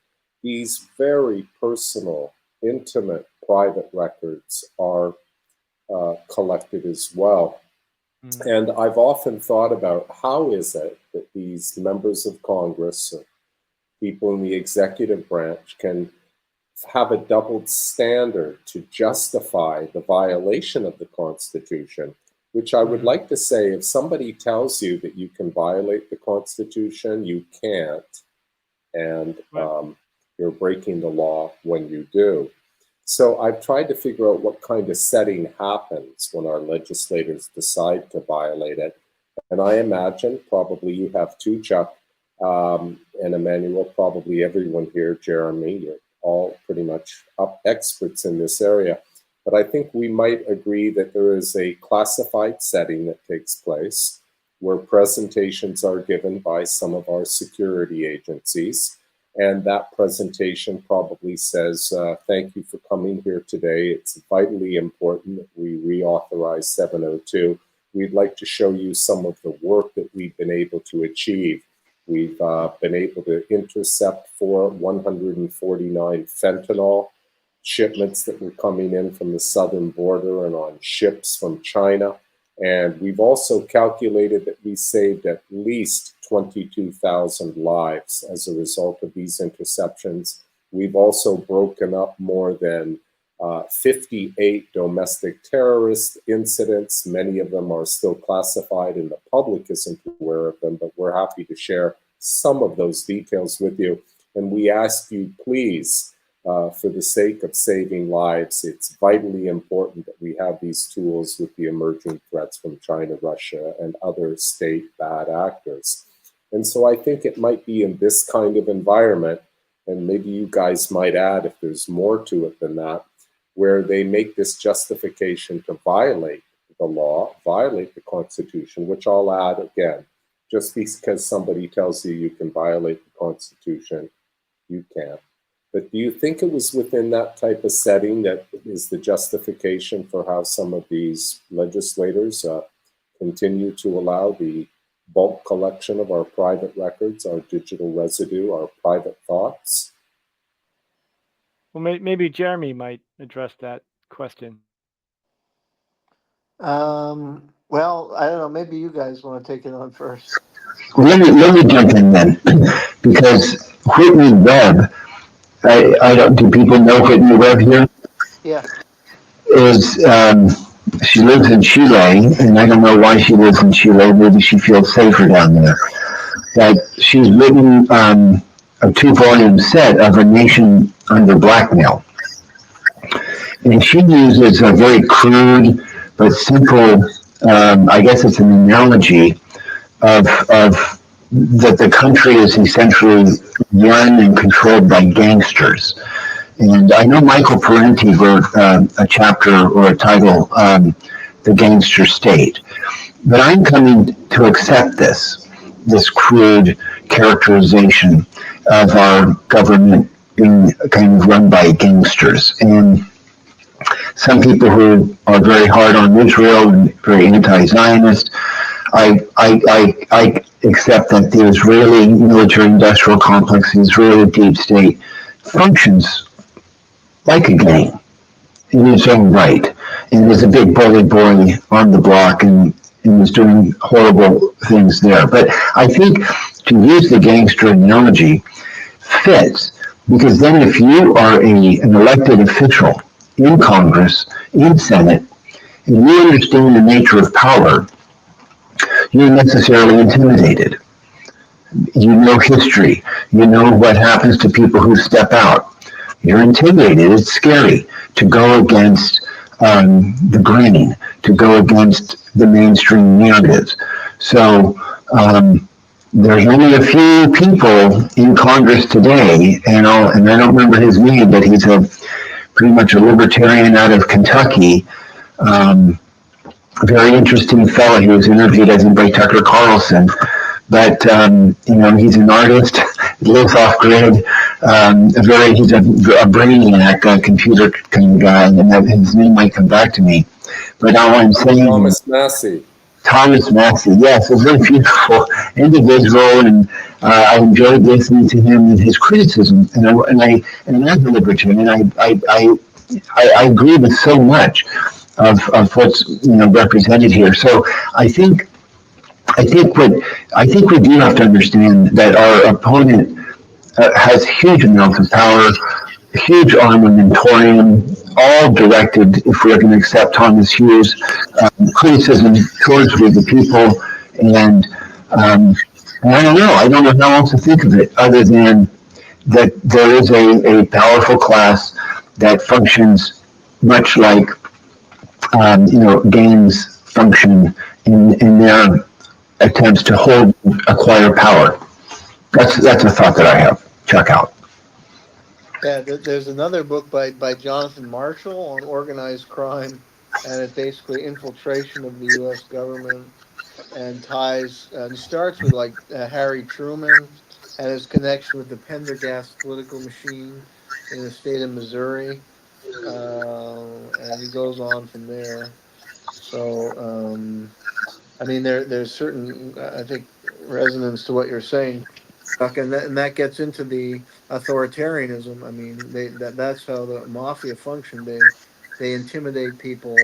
these very personal intimate private records are collected as well. And I've often thought about how is it that these members of Congress or people in the executive branch can have a doubled standard to justify the violation of the Constitution, which I would like to say, if somebody tells you that you can violate the Constitution, you can't, and you're breaking the law when you do. So I've tried to figure out what kind of setting happens when our legislators decide to violate it. And I imagine probably you have two, Chuck, and Emanuel, probably everyone here, Jeremy, you're all pretty much experts in this area. But I think we might agree that there is a classified setting that takes place where presentations are given by some of our security agencies. And that presentation probably says, thank you for coming here today. It's vitally important that we reauthorize 702. We'd like to show you some of the work that we've been able to achieve. We've been able to intercept 149 fentanyl shipments that were coming in from the southern border and on ships from China. And we've also calculated that we saved at least 22,000 lives as a result of these interceptions. We've also broken up more than 58 domestic terrorist incidents. Many of them are still classified and the public isn't aware of them, but we're happy to share some of those details with you. And we ask you, please, for the sake of saving lives, it's vitally important that we have these tools with the emerging threats from China, Russia, and other state bad actors. And so I think it might be in this kind of environment, and maybe you guys might add if there's more to it than that, where they make this justification to violate the law, violate the Constitution, which I'll add again, just because somebody tells you you can violate the Constitution, you can't. But do you think it was within that type of setting that is the justification for how some of these legislators continue to allow the bulk collection of our private records, our digital residue, our private thoughts? Well, maybe Jeremy might address that question. Well, I don't know. Maybe you guys want to take it on first. Let me jump in then, because Whitney Webb, I don't. Do people know Whitney Webb here? Yeah. Is she lives in Chile, and I don't know why she lives in Chile. Maybe she feels safer down there. But she's written a 2-volume set of A Nation Under Blackmail, and she uses a very crude but simple. I guess it's an analogy of that the country is essentially run and controlled by gangsters. And I know Michael Parenti wrote a chapter or a title, The Gangster State. But I'm coming to accept this crude characterization of our government being kind of run by gangsters. And some people who are very hard on Israel and very anti-Zionist, I accept that the Israeli military-industrial complex, the Israeli deep state, functions like a gang in its own right, and is a big bully boy on the block and is doing horrible things there. But I think to use the gangster analogy fits, because then if you are an elected official in Congress, in Senate, and you understand the nature of power, you're necessarily intimidated. You know history. You know what happens to people who step out. You're intimidated. It's scary to go against the grain, to go against the mainstream narratives. So there's only a few people in Congress today, and I don't remember his name, but he's pretty much a libertarian out of Kentucky. Very interesting fellow. He was interviewed, I think, by Tucker Carlson. But he's an artist, lives off grid. He's a brainiac, a computer kind of guy, and his name might come back to me. But all I'm saying, Thomas Massey. Thomas Massey, yes, a very beautiful individual, and I enjoyed listening to him and his criticism. And as a libertarian, I agree with so much of what's represented here. So I think I think what I think we do have to understand that our opponent has huge amounts of power, huge armamentorium, all directed, if we're going to accept Thomas Hughes' criticism towards the people. And, um, and I don't know. I don't know how else to think of it other than that there is a powerful class that functions much like gangs function in their attempts to hold acquire power. That's a thought that I have. Check out. Yeah, there's another book by Jonathan Marshall on organized crime, and it basically infiltration of the U.S. government and ties. And starts with like Harry Truman and his connection with the Pendergast political machine in the state of Missouri, and he goes on from there. So, I mean, there's certain I think resonance to what you're saying, Chuck, and that gets into the authoritarianism. I mean, that's how the mafia functioned. They intimidate people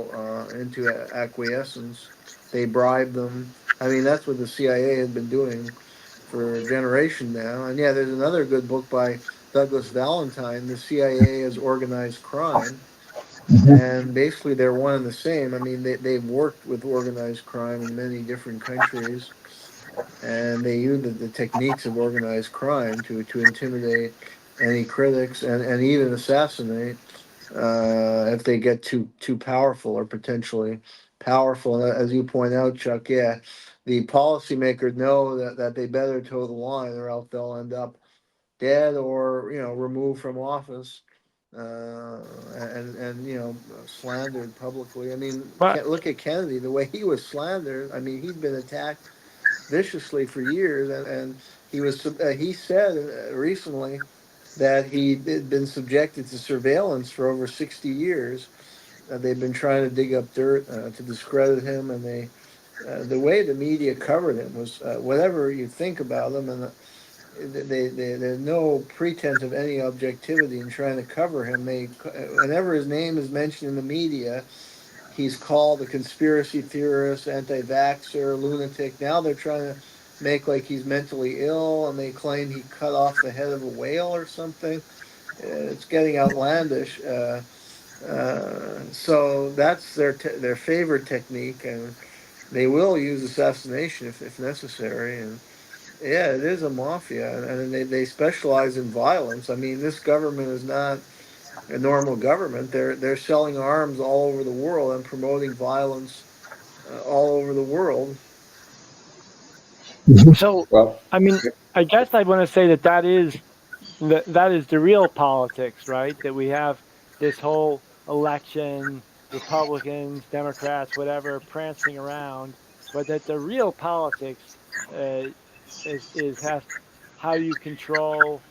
into acquiescence. They bribe them. I mean, that's what the CIA had been doing for a generation now. And yeah, there's another good book by Douglas Valentine, The CIA as Organized Crime. And basically, they're one and the same. I mean, they've worked with organized crime in many different countries, and they use the techniques of organized crime to intimidate any critics and even assassinate if they get too powerful or potentially powerful. And as you point out, Chuck, yeah, the policymakers know that they better toe the line or else they'll end up dead or removed from office and slandered publicly. I mean, But look at Kennedy, the way he was slandered. I mean, he'd been attacked viciously for years, and he said recently that he'd been subjected to surveillance for over 60 years. They've been trying to dig up dirt to discredit him, and the way the media covered him was whatever you think about them, and there's no pretense of any objectivity in trying to cover him. Whenever his name is mentioned in the media, he's called a conspiracy theorist, anti-vaxxer, lunatic. Now they're trying to make like he's mentally ill, and they claim he cut off the head of a whale or something. It's getting outlandish. So that's their favorite technique, and they will use assassination if necessary. And yeah, it is a mafia, and they specialize in violence. I mean, this government is not a normal government. They're selling arms all over the world and promoting violence all over the world. so, Well, I mean, I guess I want to say that is the real politics, right? That we have this whole election, Republicans, Democrats, whatever, prancing around, but that the real politics uh, is has how you control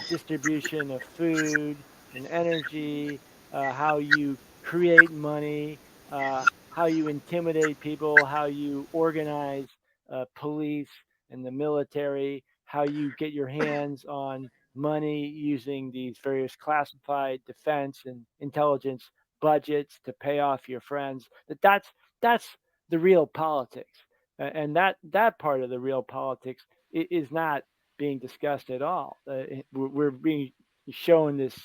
distribution of food and energy, how you create money, how you intimidate people, how you organize police and the military, how you get your hands on money using these various classified defense and intelligence budgets to pay off your friends. That's the real politics, and that part of the real politics is not being discussed at all. We're being shown this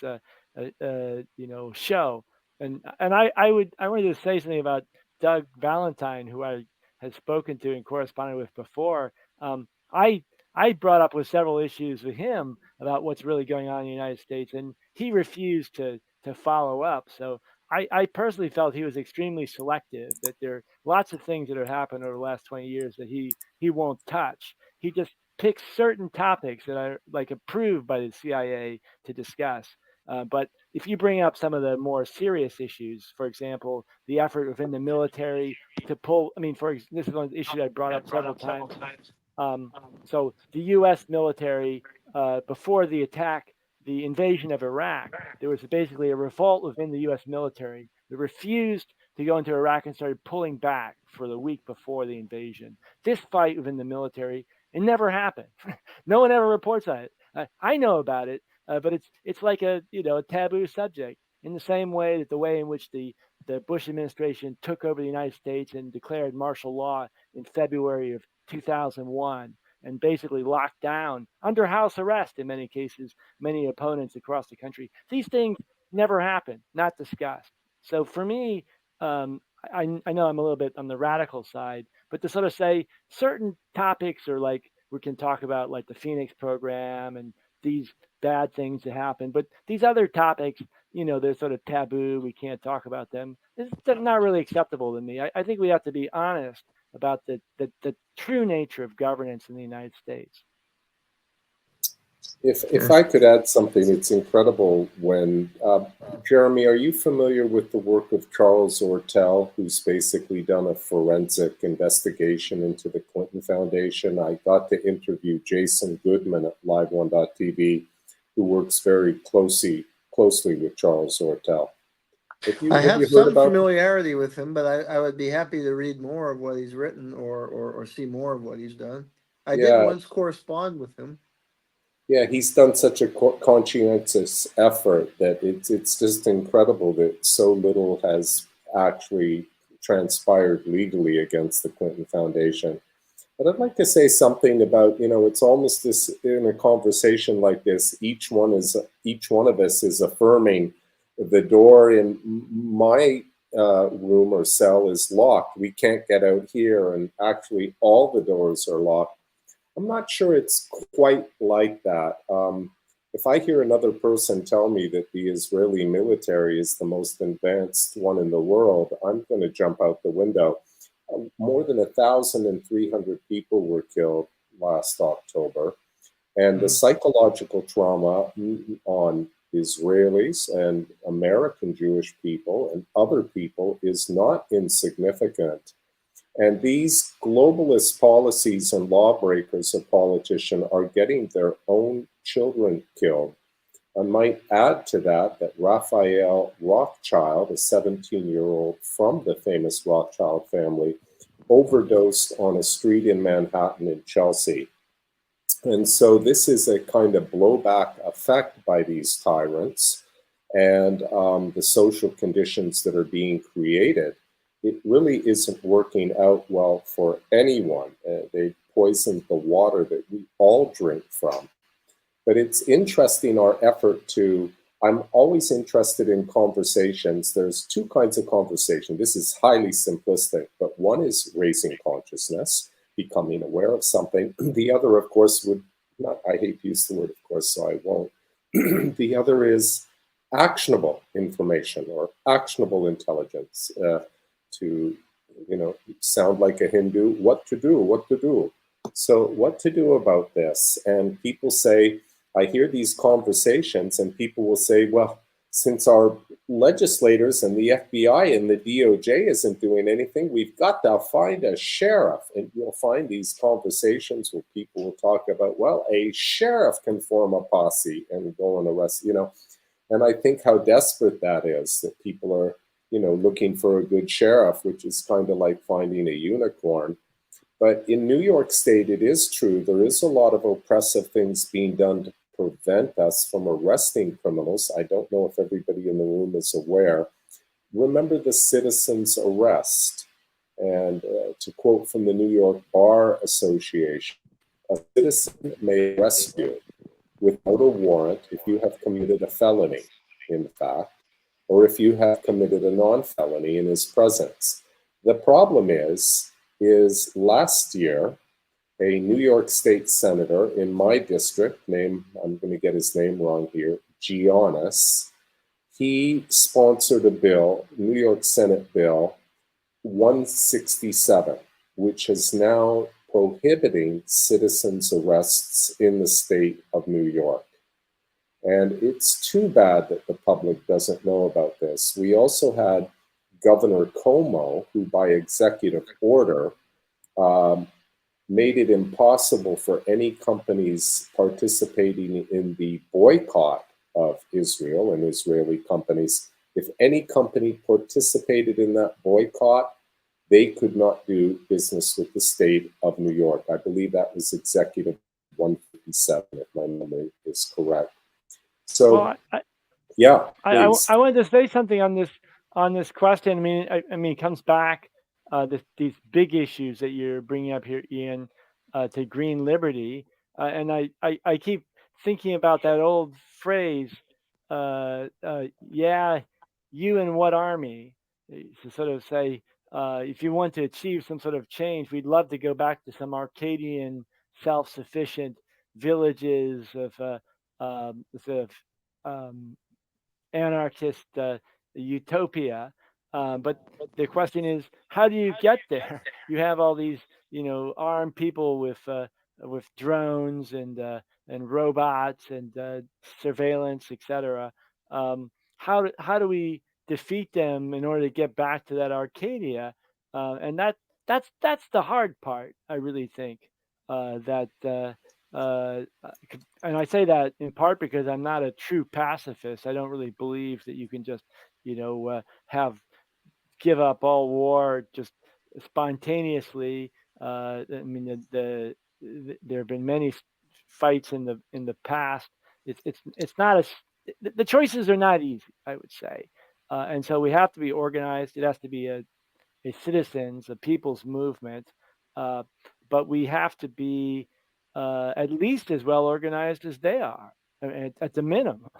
show, and I wanted to say something about Doug Valentine, who I had spoken to and corresponded with before. Um, I I brought up with several issues with him about what's really going on in the United States, and he refused to follow up. So I personally felt he was extremely selective. That there are lots of things that have happened over the last 20 years that he won't touch. He just picks certain topics that are like approved by the CIA to discuss. But if you bring up some of the more serious issues, for example, the effort within the military to pull, I mean, this is one issue I brought up several times. Um, so the U.S. military, before the attack, the invasion of Iraq, there was basically a revolt within the U.S. military that refused to go into Iraq and started pulling back for the week before the invasion. This fight within the military, it never happened. No one ever reports on it. I know about it, but it's like a a taboo subject. In the same way that the way in which the Bush administration took over the United States and declared martial law in February of 2001 and basically locked down under house arrest in many cases many opponents across the country. These things never happen, not discussed. So for me, I know I'm a little bit on the radical side, but to sort of say certain topics are like we can talk about like the Phoenix program and these bad things that happen, but these other topics, they're sort of taboo. We can't talk about them. It's not really acceptable to me. I think we have to be honest about the true nature of governance in the United States. If I could add something, it's incredible when, Jeremy, are you familiar with the work of Charles Ortel, who's basically done a forensic investigation into the Clinton Foundation? I got to interview Jason Goodman at LiveONE.tv, who works very closely with Charles Ortel. I have some familiarity with him, but I would be happy to read more of what he's written or see more of what he's done. I did once correspond with him. Yeah, he's done such a conscientious effort that it's just incredible that so little has actually transpired legally against the Clinton Foundation. But I'd like to say something about, it's almost this in a conversation like this, each one of us is affirming the door in my room or cell is locked. We can't get out here, and actually all the doors are locked. I'm not sure it's quite like that. If I hear another person tell me that the Israeli military is the most advanced one in the world, I'm going to jump out the window. More than 1,300 people were killed last October, and the psychological trauma on Israelis and American Jewish people and other people is not insignificant. And these globalist policies and lawbreakers or politicians are getting their own children killed. I might add to that Raphael Rothschild, a 17-year-old from the famous Rothschild family, overdosed on a street in Manhattan in Chelsea. And so this is a kind of blowback effect by these tyrants and the social conditions that are being created. It really isn't working out well for anyone. They poisoned the water that we all drink from. But it's interesting, our effort to, I'm always interested in conversations. There's two kinds of conversation. This is highly simplistic, but one is raising consciousness, becoming aware of something. The other, of course, would not, I hate to use the word of course, so I won't. The other is actionable information or actionable intelligence. To, sound like a Hindu, what to do. So what to do about this? And people say, I hear these conversations and people will say, well, since our legislators and the FBI and the DOJ isn't doing anything, we've got to find a sheriff. And you'll find these conversations where people will talk about, well, a sheriff can form a posse and go and arrest, And I think how desperate that is, that people are, looking for a good sheriff, which is kind of like finding a unicorn. But in New York State, it is true. There is a lot of oppressive things being done to prevent us from arresting criminals. I don't know if everybody in the room is aware. Remember the citizen's arrest. And to quote from the New York Bar Association, a citizen may arrest you without a warrant if you have committed a felony, in fact, or if you have committed a non-felony in his presence. The problem is last year, a New York State senator in my district, I'm going to get his name wrong here, Giannis, he sponsored a bill, New York Senate Bill 167, which is now prohibiting citizens' arrests in the state of New York. And it's too bad that the public doesn't know about this. We also had Governor Cuomo, who by executive order made it impossible for any companies participating in the boycott of Israel and Israeli companies If any company participated in that boycott, they could not do business with the state of New York. I believe that was Executive 157, if my memory is correct. So, well, yeah, please. I wanted to say something on this question. I mean, it comes back these big issues that you're bringing up here, Ian, to green liberty, and I keep thinking about that old phrase, yeah, you and what army? To sort of say, if you want to achieve some sort of change, we'd love to go back to some Arcadian, self-sufficient villages of sort of anarchist utopia. But the question is, how do you get there? You have all these, armed people with drones and robots and surveillance, etc. How do we defeat them in order to get back to that Arcadia? And that's the hard part. I really think that. And I say that in part because I'm not a true pacifist. I don't really believe that you can just, give up all war just spontaneously. I mean, there have been many fights in the past. It's not as the choices are not easy, I would say, and so we have to be organized. It has to be a citizens, a people's movement, but we have to be at least as well organized as they are. I mean, at the minimum,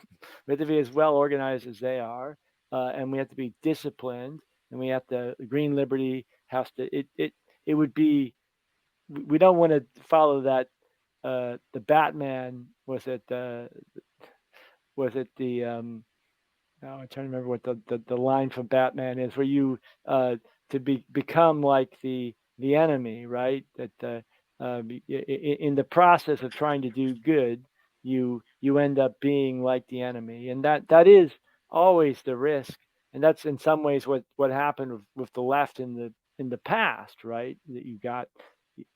we have to be as well organized as they are, and we have to be disciplined. And we have to. Green liberty has to. It would be. We don't want to follow that. The Batman was it. Was it the? I'm trying to remember what the line from Batman is, where you to become like the enemy, right? That in the process of trying to do good, you end up being like the enemy, and that is always the risk. And that's in some ways what happened with the left in the past, right? That you got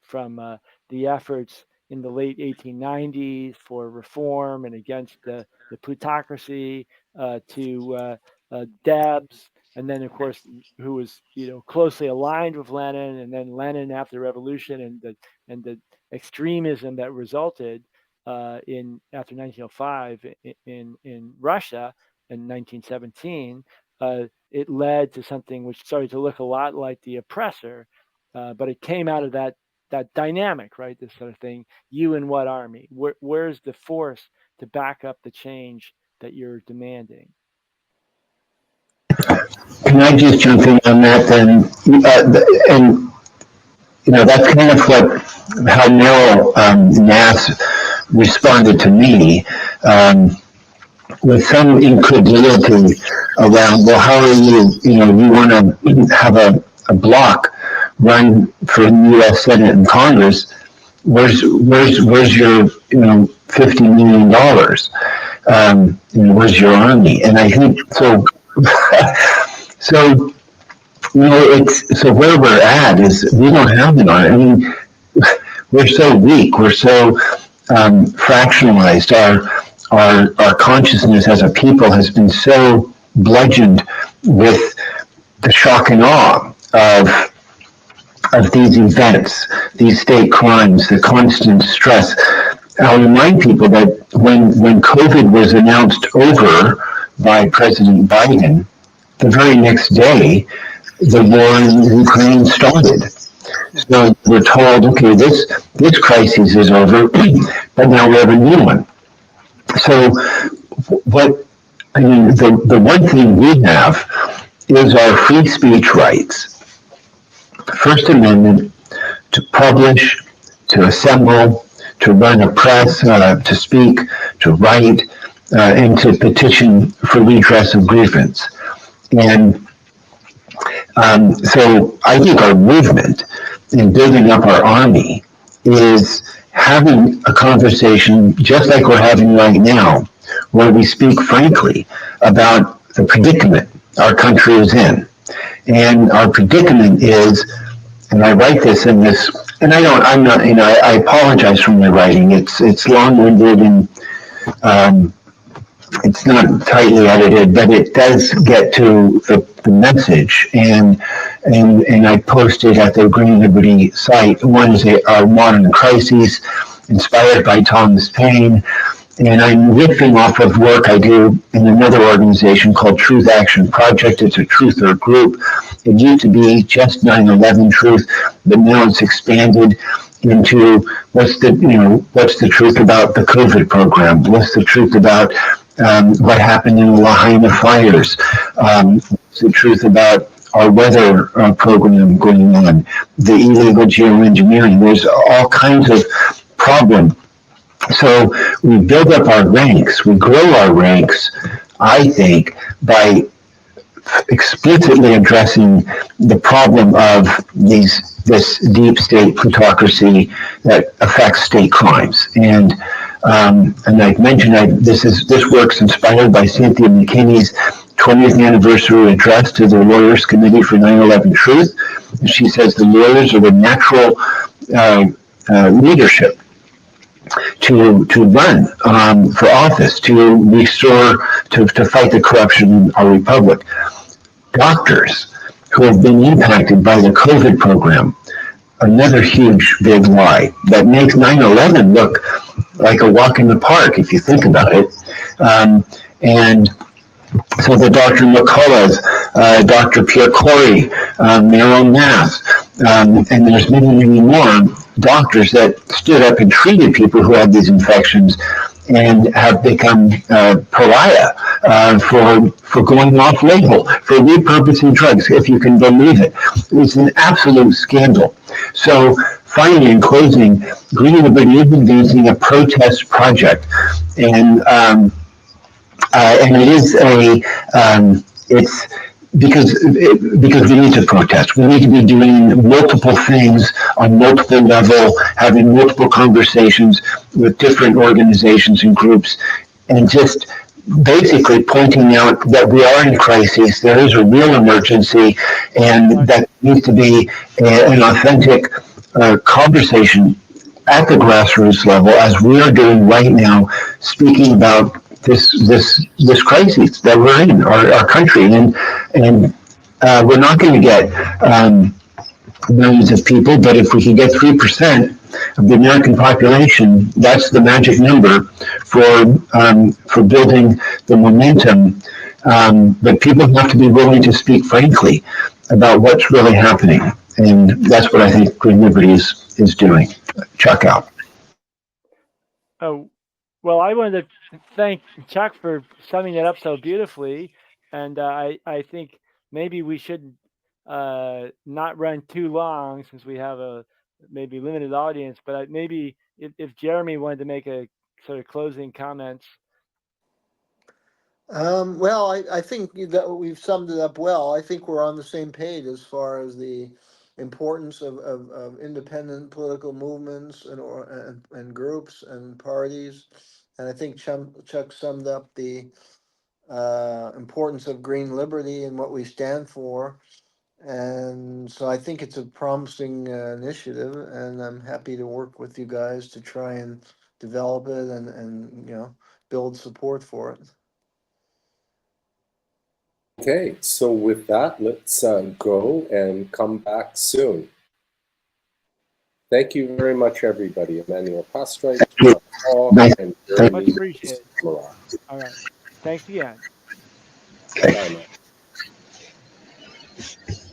from the efforts in the late 1890s for reform and against the plutocracy to Debs, and then of course who was closely aligned with Lenin, and then Lenin after the revolution and the extremism that resulted in after 1905 in Russia in 1917. It led to something which started to look a lot like the oppressor, but it came out of that dynamic, right? This sort of thing. You and what army? Where's the force to back up the change that you're demanding? Can I just jump in on that then? And that's kind of how Merrill Nass responded to me. With some incredulity around, well, how are you want to have a block run for the U.S. Senate and Congress? Where's your $50 million? Where's your army? And I think so. So it's so where we're at is we don't have an army. I mean, we're so weak. We're so fractionalized. Our consciousness as a people has been so bludgeoned with the shock and awe of these events, these state crimes, the constant stress. I'll remind people that when COVID was announced over by President Biden, the very next day, the war in Ukraine started. So we're told, okay, this crisis is over, but now we have a new one. So the one thing we have is our free speech rights. First Amendment to publish, to assemble, to run a press, to speak, to write, and to petition for redress of grievance. And so I think our movement in building up our army is having a conversation just like we're having right now, where we speak frankly about the predicament our country is in. And our predicament is, and I write this in this, and I apologize for my writing. It's long-winded and it's not tightly edited, but it does get to the message. And I posted at the Green Liberty site. One is a modern crises, inspired by Thomas Paine. And I'm riffing off of work I do in another organization called Truth Action Project. It's a truther group. It used to be just 9/11 truth, but now it's expanded into what's the truth about the COVID program? What's the truth about what happened in the Lahaina fires? What's the truth about our weather program going on? The illegal geoengineering. There's all kinds of problems. So we build up our ranks, we grow our ranks, I think, by explicitly addressing the problem of this deep state plutocracy that affects state crimes. And I've mentioned this work's inspired by Cynthia McKinney's 20th anniversary address to the Lawyers Committee for 9/11 Truth. She says the lawyers are the natural leadership to run for office, to restore, to fight the corruption in our republic. Doctors who have been impacted by the COVID program, another huge big lie that makes 9/11 look like a walk in the park if you think about it. And so the Dr. McCulloughs, Dr. Pierre Corey, Meryl Nass, and there's many, many more doctors that stood up and treated people who had these infections and have become pariah for going off label, for repurposing drugs, if you can believe it. It's an absolute scandal. So finally, in closing, Green Liberty is advancing a protest project, and it is it's because we need to protest. We need to be doing multiple things on multiple levels, having multiple conversations with different organizations and groups, and just basically pointing out that we are in crisis. There is a real emergency, and that needs to be an authentic conversation at the grassroots level, as we are doing right now, speaking about this crisis that we're in, our country, and we're not going to get millions of people, but if we can get 3% of the American population, that's the magic number for building the momentum. But people have to be willing to speak frankly about what's really happening, and that's what I think Green Liberty is doing. Chuck out. Oh, well, I wanted to thank Chuck for summing it up so beautifully, and I think maybe we shouldn't not run too long since we have a maybe limited audience. But maybe if Jeremy wanted to make a sort of closing comments. Well, I think that we've summed it up well. I think we're on the same page as far as the importance of independent political movements and groups and parties. And I think Chuck summed up the importance of Green Liberty and what we stand for. And so I think it's a promising initiative, and I'm happy to work with you guys to try and develop it and build support for it. Okay, so with that, let's go and come back soon. Thank you very much, everybody. Emaneul Pastreich, Paul, and Jeremy. Much appreciated. All right. Thanks again. Okay.